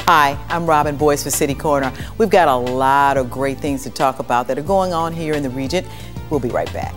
Hi, I'm Robin Boyce for City Corner. We've got a lot of great things to talk about that are going on here in the region. We'll be right back.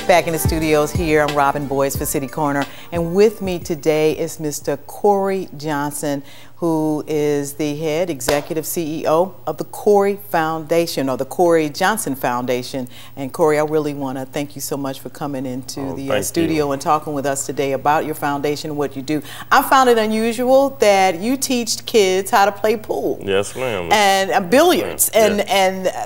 Back in the studios here, I'm Robin Boyce for City Corner, and with me today is Mr. Korey Johnson, who is the head executive CEO of the Korey Foundation, or the Korey Johnson Foundation. And Korey, I really want to thank you so much for coming into the studio and talking with us today about your foundation and what you do. I found it unusual that you teach kids how to play pool. Yes, ma'am. And billiards. And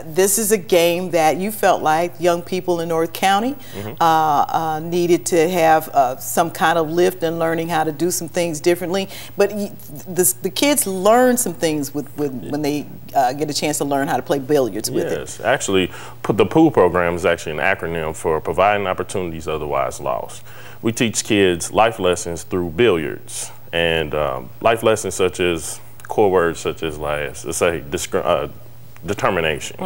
this is a game that you felt like young people in North County needed to have some kind of lift in learning how to do some things differently. But the kids learn some things when they get a chance to learn how to play billiards with it. Yes, actually, the POOL program is actually an acronym for Providing Opportunities Otherwise Lost. We teach kids life lessons through billiards, and life lessons such as core words such as, let's say, determination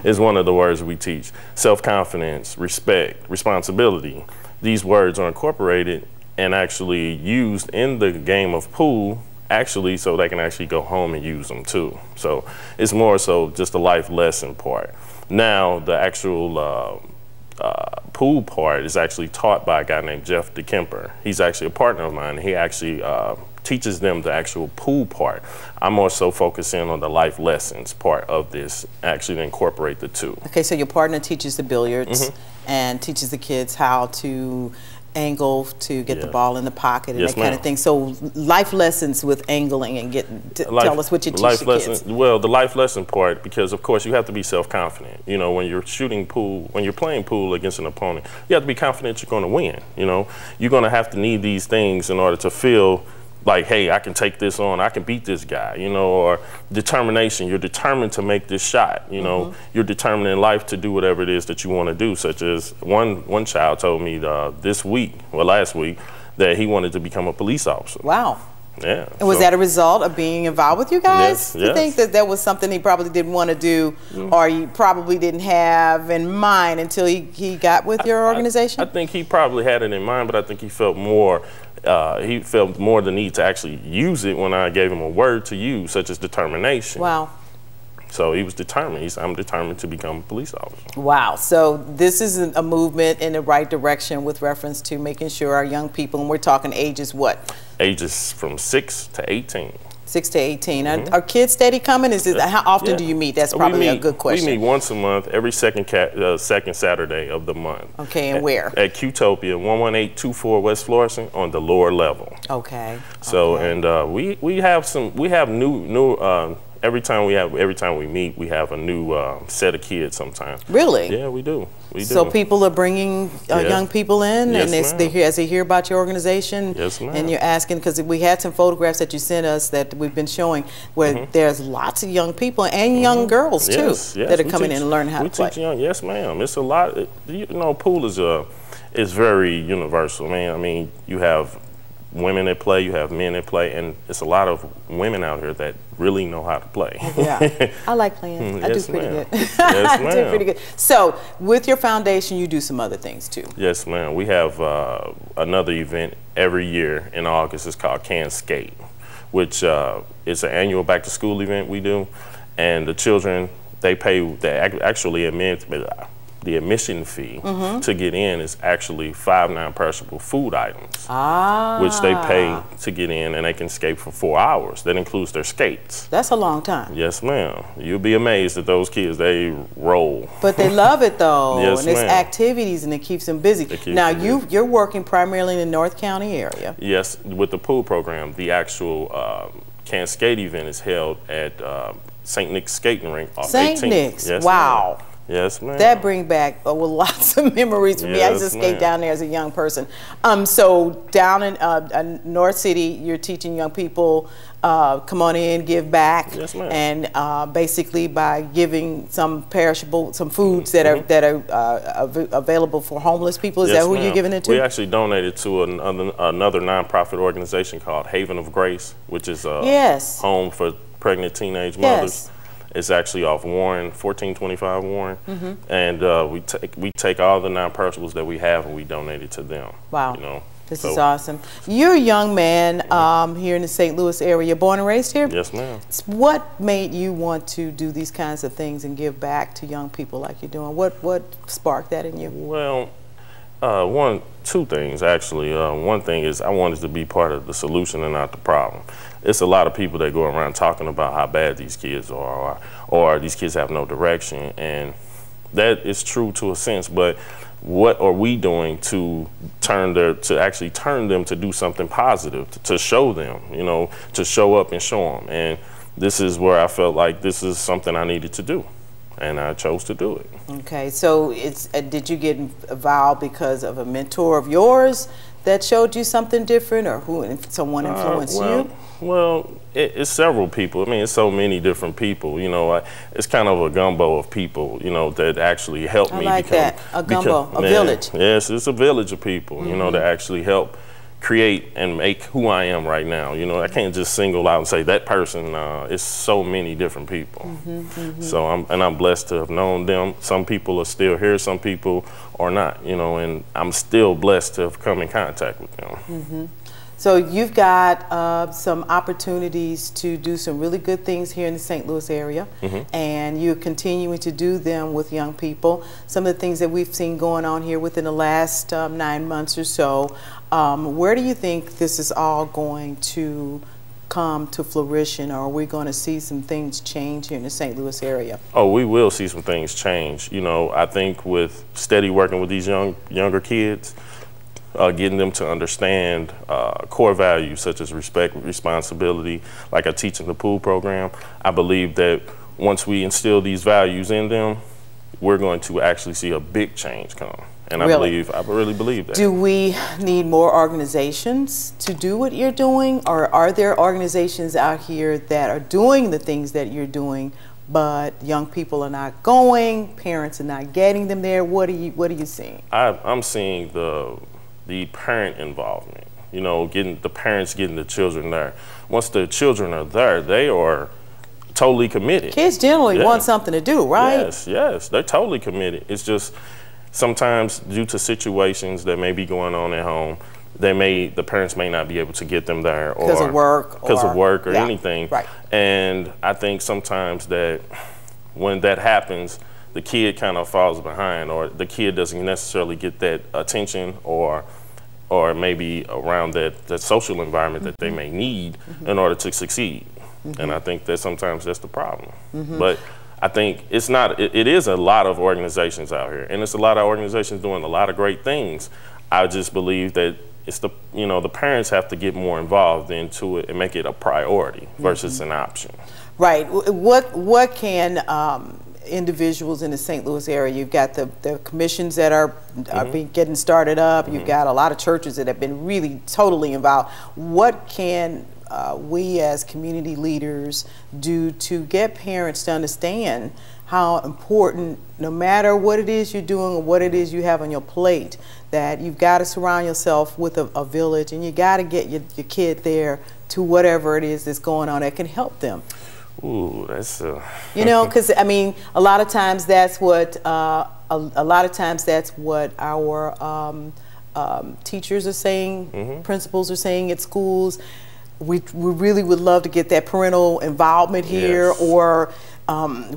is one of the words we teach. Self-confidence, respect, responsibility. These words are incorporated and actually used in the game of pool, actually, so they can actually go home and use them too. So it's more so just the life lesson part. Now the actual pool part is actually taught by a guy named Jeff DeKemper. He's actually a partner of mine. He actually teaches them the actual pool part. I'm more so focusing on the life lessons part of this, actually to incorporate the two. Okay, so your partner teaches the billiards and teaches the kids how to angle to get the ball in the pocket and that kind of thing. So life lessons with angling and tell us what you teach the kids. Well, the life lesson part, because of course you have to be self-confident. You know, when you're shooting pool, when you're playing pool against an opponent, you have to be confident you're going to win. You know, you're going to have to need these things in order to feel like, hey, I can take this on, I can beat this guy, you know, or determination. You're determined to make this shot, you know. You're determined in life to do whatever it is that you want to do, such as one child told me last week, that he wanted to become a police officer. Wow. Yeah. And was that a result of being involved with you guys? Yes. You think that that was something he probably didn't want to do, or he probably didn't have in mind until he got with your organization? I think he probably had it in mind, but I think he felt more the need to actually use it when I gave him a word to use, such as determination. Wow. So he was determined. He said, I'm determined to become a police officer. Wow. So this is a movement in the right direction with reference to making sure our young people, and we're talking ages what? Ages from 6 to 18. 6 to 18. Are kids steady coming? How often do you meet? That's probably a good question. We meet once a month, every second Saturday of the month. Okay, and where? At Qtopia, 11824 West Florissant on the lower level. Okay. So and we have new every time we meet, we have a new set of kids sometimes. Really? Yeah, we do. So people are bringing young people in, and as they hear about your organization, and you're asking, because we had some photographs that you sent us that we've been showing, where there's lots of young people and young girls too that are coming in and learning how to play. Teach young, yes, ma'am. It's a lot. You know, pool is very universal, man. I mean, you have women that play, you have men that play, and it's a lot of women out here that really know how to play. Yeah, I like playing. I do pretty good. Yes, I do pretty good. So, with your foundation, you do some other things too. Yes, ma'am. We have another event every year in August. It's called Can Skate, which is an annual back-to-school event we do, and the children, they actually admit the admission fee to get in is actually 5 non-perishable food items, which they pay to get in, and they can skate for 4 hours. That includes their skates. That's a long time. Yes, ma'am. You'll be amazed at those kids. They roll. But they love it though. Yes, and it's ma'am. activities, and it keeps them busy. Now you're working primarily in the North County area. Yes, with the pool program, the actual Can Skate event is held at St. Nick's Skating Rink off 18th. St. Nick's. Yes, Wow. ma'am. Yes, ma'am. That brings back lots of memories for me. I used to skate down there as a young person. So down in North City, you're teaching young people, come on in, give back. Yes, ma'am. And basically by giving some perishable, some foods that are available for homeless people. Is that who you're giving it to? We actually donated to another nonprofit organization called Haven of Grace, which is a home for pregnant teenage mothers. It's actually off Warren, 1425 Warren, and we take all the non-perishables that we have and we donate it to them. Wow, you know, this is awesome. You're a young man here in the St. Louis area, born and raised here. Yes, ma'am. What made you want to do these kinds of things and give back to young people like you're doing? What sparked that in you? Well, two things actually. One thing is I wanted to be part of the solution and not the problem. It's a lot of people that go around talking about how bad these kids are, or these kids have no direction, and that is true to a sense. But what are we doing to actually turn them to do something positive, to show them, you know, to show up and show them? And this is where I felt like this is something I needed to do, and I chose to do it. Okay, so did you get involved because of a mentor of yours that showed you something different, or someone influenced you? Well, it's several people. I mean, it's so many different people. You know, it's kind of a gumbo of people, you know, that actually helped me. I like that, a gumbo, a village. Yes, it's a village of people, you know, that actually help create and make who I am right now. You know, I can't just single out and say that person. It's so many different people. So I'm blessed to have known them. Some people are still here, some people are not, you know, and I'm still blessed to have come in contact with them. So you've got some opportunities to do some really good things here in the St. Louis area, and you're continuing to do them with young people. Some of the things that we've seen going on here within the last 9 months or so, where do you think this is all going to come to fruition, or are we going to see some things change here in the St. Louis area? Oh, we will see some things change. You know, I think with steady working with these younger kids, getting them to understand core values such as respect, responsibility, like I teach in the pool program. I believe that once we instill these values in them, we're going to actually see a big change come. And I really believe that. Do we need more organizations to do what you're doing, or are there organizations out here that are doing the things that you're doing, but young people are not going, parents are not getting them there? What are you seeing? I'm seeing the parent involvement, you know, the parents getting the children there. Once the children are there, they are totally committed. Kids generally want something to do, right? Yes, they're totally committed. It's just sometimes due to situations that may be going on at home, the parents may not be able to get them there, or because of work, or anything. Right. And I think sometimes that when that happens, the kid kind of falls behind, or the kid doesn't necessarily get that attention, or maybe around that social environment that they may need in order to succeed. And I think that sometimes that's the problem. But I think it's not, it is a lot of organizations out here, and it's a lot of organizations doing a lot of great things. I just believe that it's the parents have to get more involved into it and make it a priority versus an option. Right. What can individuals in the St. Louis area, you've got the commissions that are getting started up, you've got a lot of churches that have been really totally involved. What can we as community leaders do to get parents to understand how important, no matter what it is you're doing or what it is you have on your plate, that you've got to surround yourself with a village, and you got to get your kid there to whatever it is that's going on that can help them? Ooh, that's you know, because I mean, a lot of times that's what our teachers are saying, principals are saying at schools. we really would love to get that parental involvement here, Yes. or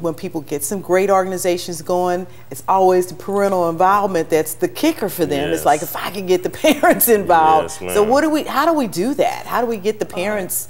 when people get some great organizations going, it's always the parental involvement that's the kicker for them. Yes. It's like, if I can get the parents involved. Yes, So ma'am. how do we do that? How do we get the parents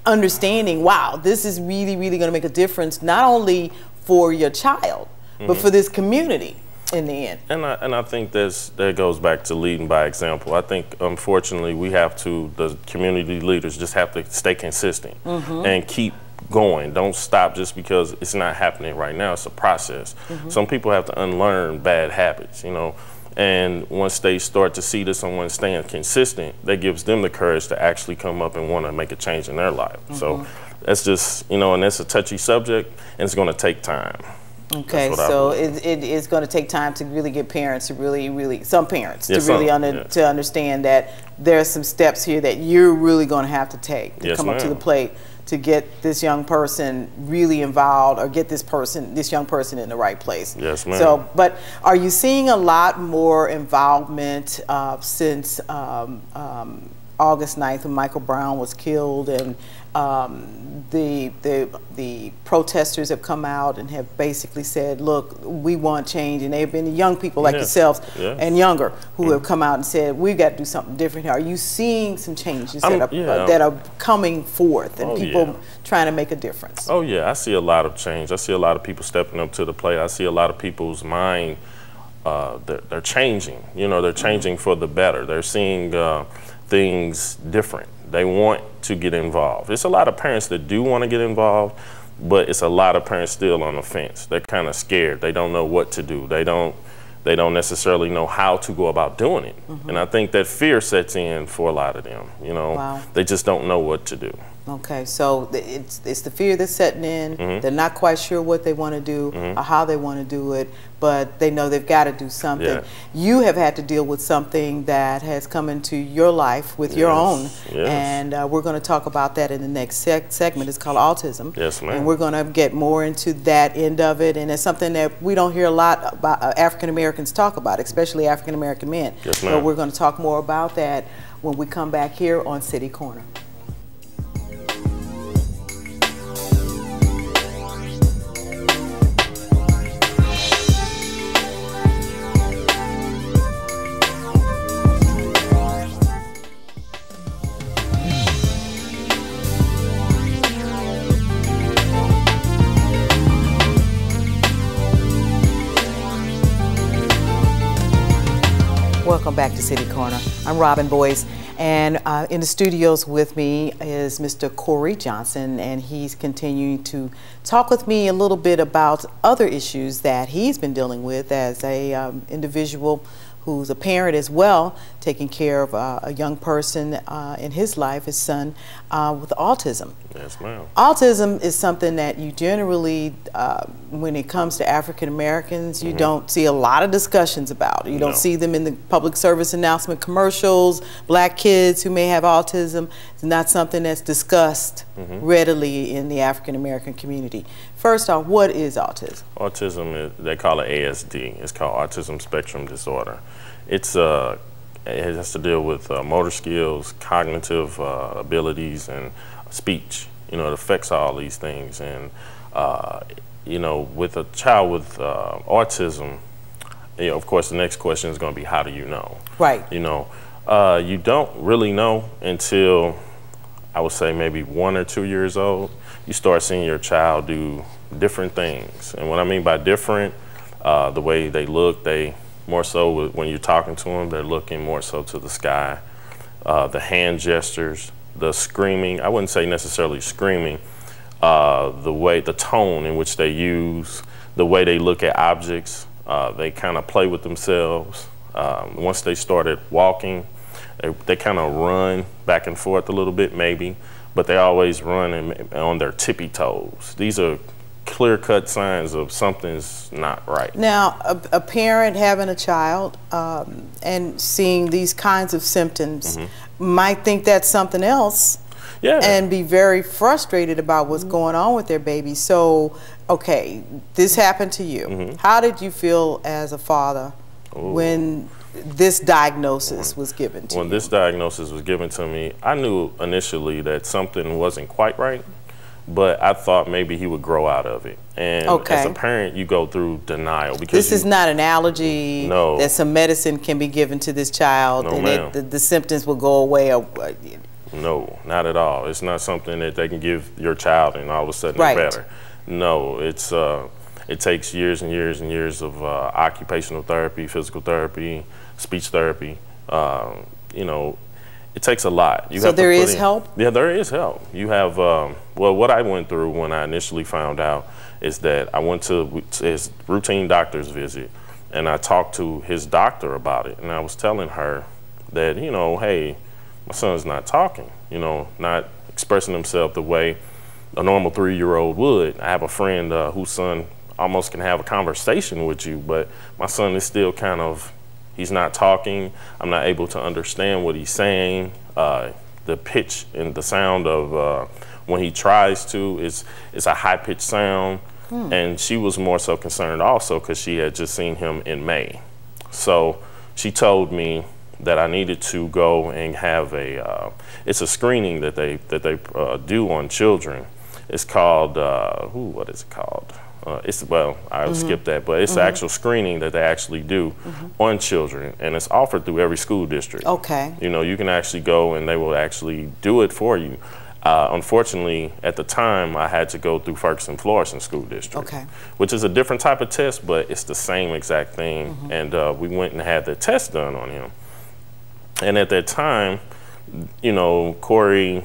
understanding, wow, this is really, really going to make a difference, not only for your child, but for this community in the end? And I think that goes back to leading by example. I think, unfortunately, the community leaders just have to stay consistent and keep going. Don't stop just because it's not happening right now. It's a process. Some people have to unlearn bad habits, you know, and once they start to see that someone's staying consistent, that gives them the courage to actually come up and want to make a change in their life. So that's just, you know, and that's a touchy subject, and it's going to take time. Okay, so it is going to take time to really get parents to some parents to really to understand that there are some steps here that you're really going to have to take to come up to the plate to get this young person really involved, or get this young person in the right place. Yes, ma'am. So, but are you seeing a lot more involvement since August 9th, when Michael Brown was killed, and the protesters have come out and have basically said, look, we want change, and they've been young people like yourselves and younger who have come out and said, we've got to do something different here. Are you seeing some changes that are coming forth, and people trying to make a difference? Oh yeah, I see a lot of change. I see a lot of people stepping up to the plate. I see a lot of people's mind, they're changing. You know, they're changing for the better. They're seeing things different. They want to get involved. There's a lot of parents that do want to get involved, but it's a lot of parents still on the fence. They're kind of scared. They don't know what to do. They don't necessarily know how to go about doing it. And I think that fear sets in for a lot of them. You know, they just don't know what to do. Okay, so it's the fear that's setting in. They're not quite sure what they want to do or how they want to do it, but they know they've got to do something. Yeah. You have had to deal with something that has come into your life with your own, and we're going to talk about that in the next segment. It's called autism. Yes, ma'am. And we're going to get more into that end of it, and it's something that we don't hear a lot about African Americans talk about, especially African American men. Yes, ma'am. So we're going to talk more about that when we come back here on City Corner. Welcome back to City Corner. I'm Robin Boyce, and in the studios with me is Mr. Korey Johnson, and he's continuing to talk with me a little bit about other issues that he's been dealing with as a individual who's a parent as well, taking care of a young person in his life, his son, with autism. Yes, ma'am. Autism is something that you generally, when it comes to African Americans, you don't see a lot of discussions about. You don't see them in the public service announcement commercials. Black kids who may have autism, it's not something that's discussed readily in the African American community. First off, what is autism? Autism, they call it ASD. It's called Autism Spectrum Disorder. It has to deal with motor skills, cognitive abilities, and speech. You know, it affects all these things. And, you know, with a child with autism, you know, of course, the next question is going to be, how do you know? Right. You know, you don't really know until, I would say, maybe 1 or 2 years old. You start seeing your child do different things. And what I mean by different, the way they look, they more so when you're talking to them, they're looking more so to the sky. The hand gestures, the screaming, I wouldn't say necessarily screaming, the tone in which they use, the way they look at objects, they kind of play with themselves. Once they started walking, they kind of run back and forth a little bit maybe, but they always run on their tippy toes. These are clear-cut signs of something's not right. Now, a parent having a child and seeing these kinds of symptoms might think that's something else and be very frustrated about what's going on with their baby. So, okay, this happened to you. How did you feel as a father when this diagnosis was given to you? When this diagnosis was given to me, I knew initially that something wasn't quite right, but I thought maybe he would grow out of it. And as a parent, you go through denial because this is not an allergy. No. That some medicine can be given to this child, No, and the symptoms will go away. No, not at all. It's not something that they can give your child and all of a sudden it's better. No, it's it takes years and years and years of occupational therapy, physical therapy, speech therapy. You know, it takes a lot. So there is help? Yeah, there is help. You have, well, what I went through when I initially found out is that I went to his routine doctor's visit and I talked to his doctor about it. And I was telling her that, you know, hey, my son's not talking, you know, not expressing himself the way a normal 3-year-old would. I have a friend whose son almost can have a conversation with you, but my son is still kind of, he's not talking. I'm not able to understand what he's saying. The pitch and the sound of when he tries to is a high-pitched sound. And she was more so concerned also because she had just seen him in May. So she told me that I needed to go and have it's a screening that they do on children. It's called, what is it called? I'll skip that, but it's an actual screening that they actually do on children, and it's offered through every school district. Okay. You know, you can actually go and they will actually do it for you. Unfortunately, at the time, I had to go through Ferguson Florissant School District, which is a different type of test, but it's the same exact thing. And we went and had the test done on him. And at that time, you know, Korey,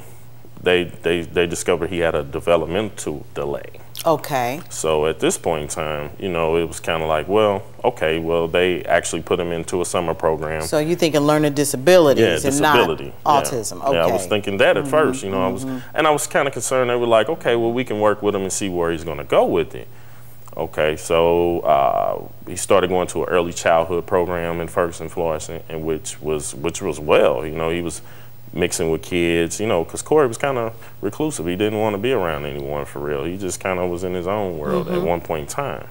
they discovered he had a developmental delay. Okay. So at this point in time, you know, it was kind of like, well, okay, well, they actually put him into a summer program. So you thinking learning disabilities and disability. Not autism. Okay. Yeah, I was thinking that at first, you know, I was kind of concerned. They were like, okay, well, we can work with him and see where he's going to go with it. Okay, so he started going to an early childhood program in Ferguson Florissant, and which was well, you know, he was mixing with kids, you know, because Korey was kind of reclusive. He didn't want to be around anyone for real. He just kind of was in his own world at one point in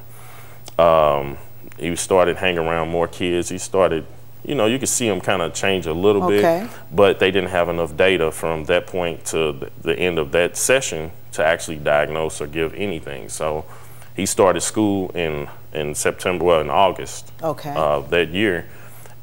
time. He started hanging around more kids. He started, you know, you could see him kind of change a little bit, but they didn't have enough data from that point to the end of that session to actually diagnose or give anything. So he started school in September, well, in August of that year.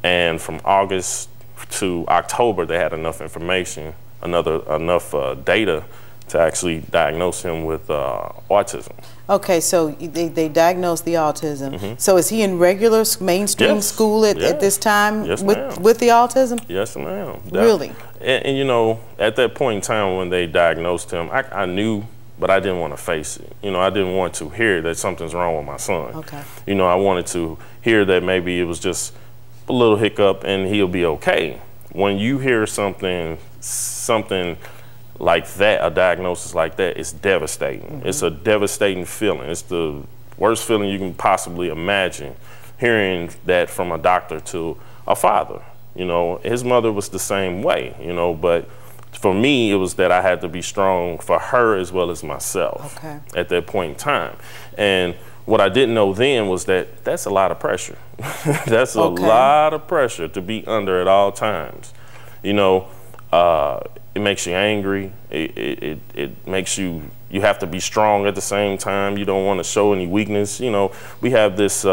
And from August to October, they had enough information, enough data to actually diagnose him with autism. Okay, so they diagnosed the autism. So is he in regular mainstream school at this time with the autism? Yes, ma'am. Really? And you know, at that point in time when they diagnosed him, I knew, but I didn't want to face it. You know, I didn't want to hear that something's wrong with my son. Okay. You know, I wanted to hear that maybe it was just a little hiccup and he'll be okay. When you hear something like that, a diagnosis like that, it's devastating. It's a devastating feeling. It's the worst feeling you can possibly imagine, hearing that from a doctor to a father. You know, his mother was the same way, you know, but for me, it was that I had to be strong for her as well as myself at that point in time. And what I didn't know then was that that's a lot of pressure. That's a lot of pressure to be under at all times. You know, it makes you angry. It makes you have to be strong at the same time. You don't want to show any weakness. You know, we have this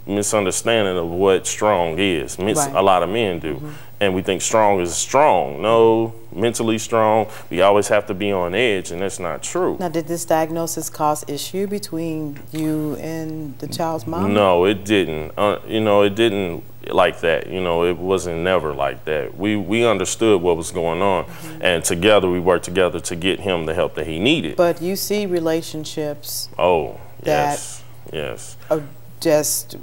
misunderstanding of what strong is. A lot of men do. And we think strong is strong. No, mentally strong. We always have to be on edge, and that's not true. Now, did this diagnosis cause issue between you and the child's mom? No, it didn't. You know, it didn't like that. You know, it wasn't never like that. We understood what was going on, and together we worked together to get him the help that he needed. But you see relationships. Oh, yes, yes. Just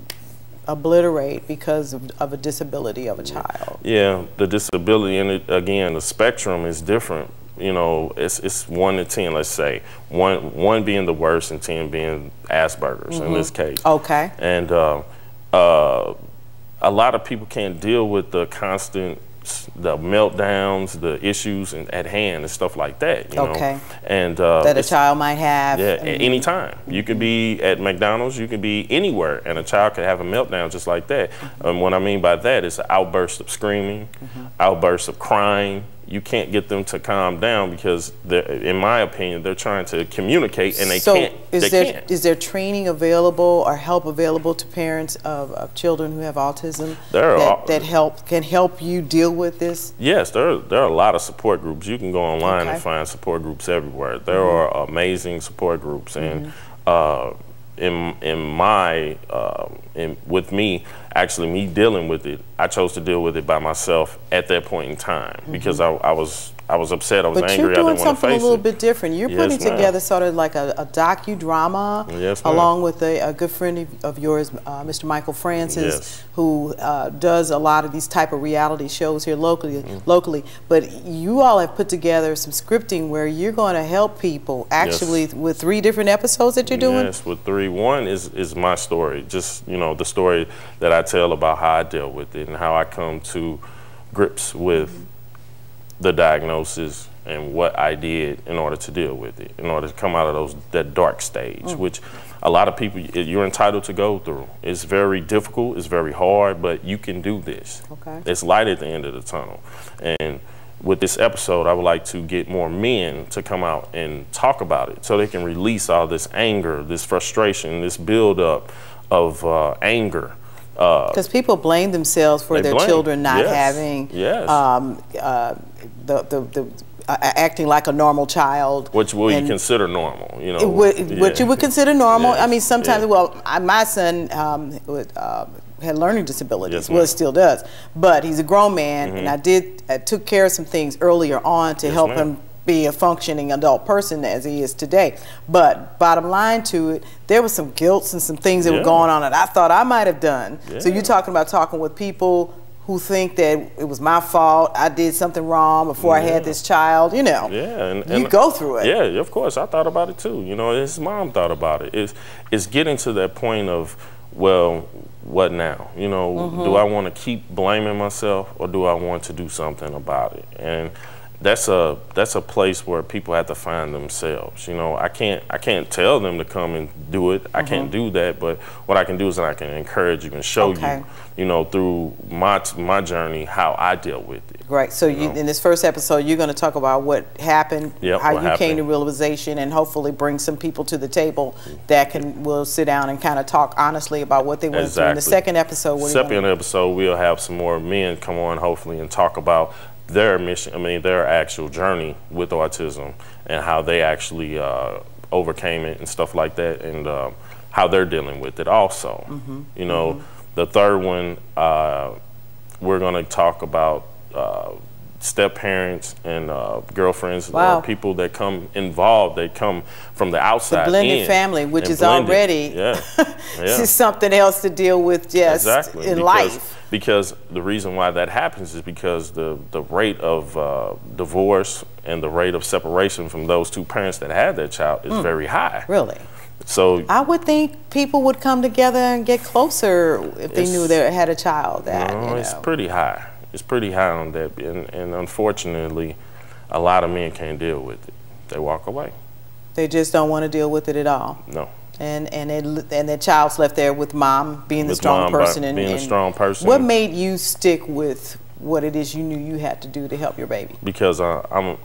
obliterate because of a disability of a child. Yeah, the disability, and again, the spectrum is different. You know, it's 1 to 10, let's say. One being the worst and 10 being Asperger's in this case. And a lot of people can't deal with the constant the meltdowns, the issues at hand, and stuff like that. You know? And that a child might have. Yeah, at any time. You could be at McDonald's, you could be anywhere, and a child could have a meltdown just like that. And what I mean by that is an outburst of screaming, outburst of crying. You can't get them to calm down because, in my opinion, they're trying to communicate and they can't. Is there training available or help available to parents of children who have autism that can help you deal with this? Yes, there are a lot of support groups. You can go online and find support groups everywhere. There are amazing support groups, and with me, actually me dealing with it, I chose to deal with it by myself at that point in time because I was upset, I was angry, I didn't want to face it. But you're doing something a little bit different. You're putting together sort of like a docudrama along with a good friend of yours, Mr. Michael Francis, who does a lot of these type of reality shows here locally. But you all have put together some scripting where you're going to help people actually with 3 different episodes that you're doing? Yes, with 3. One is my story, just, you know, the story that I tell about how I deal with it and how I come to grips with the diagnosis and what I did in order to deal with it, in order to come out of that dark stage, which a lot of people, you're entitled to go through. It's very difficult, it's very hard, but you can do this. It's light at the end of the tunnel. And with this episode, I would like to get more men to come out and talk about it so they can release all this anger, this frustration, this buildup of anger. Because people blame themselves for their children not having acting like a normal child. Which will you consider normal, you know? What you would consider normal. I mean, sometimes, well, my son had learning disabilities, well, it still does, but he's a grown man, and I took care of some things earlier on to help him be a functioning adult person as he is today. But bottom line to it, there was some guilt and some things that were going on that I thought I might have done. So you're talking about talking with people who think that it was my fault, I did something wrong before I had this child, you know. And you go through it. Yeah, of course, I thought about it too. You know, his mom thought about it. It's getting to that point of, well, what now? You know, do I want to keep blaming myself or do I want to do something about it? And that's a place where people have to find themselves. You know, I can't tell them to come and do it. I can't do that, but what I can do is I can encourage you and show you, you know, through my journey how I deal with it. Right. So in this first episode, you're going to talk about what happened, how you came to realization, and hopefully bring some people to the table that will sit down and kind of talk honestly about what they went through. In the second episode, we'll have some more men come on, hopefully, and talk about their mission, their actual journey with autism and how they actually overcame it and stuff like that, and how they're dealing with it also. You know, the third one, we're going to talk about step parents and girlfriends, people that come involved, they come from the outside. The blended family, which is already something else to deal with in life. Because the reason why that happens is because the rate of divorce and the rate of separation from those 2 parents that had that child is very high. Really? So I would think people would come together and get closer if they knew they had a child. It's pretty high. It's pretty high on that, and unfortunately, a lot of men can't deal with it. They walk away. They just don't want to deal with it at all. No. And their child's left there with mom being the strong person. Being the strong person. What made you stick with what it is you knew you had to do to help your baby? Because when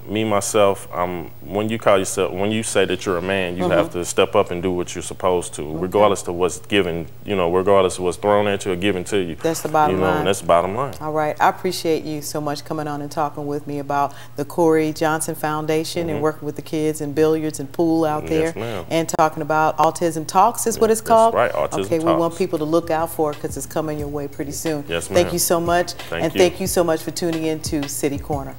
you call yourself, when you say that you're a man, you have to step up and do what you're supposed to, regardless of what's given, you know, regardless of what's thrown at you or given to you. That's the bottom line. That's the bottom line. All right. I appreciate you so much coming on and talking with me about the Korey Johnson Foundation and working with the kids and billiards and pool out there. And talking about Autism Talks is what it's called? That's right, Autism Talks. We want people to look out for it because it's coming your way pretty soon. Yes, ma'am. Thank you so much. Thank you so much for tuning in to City Corner.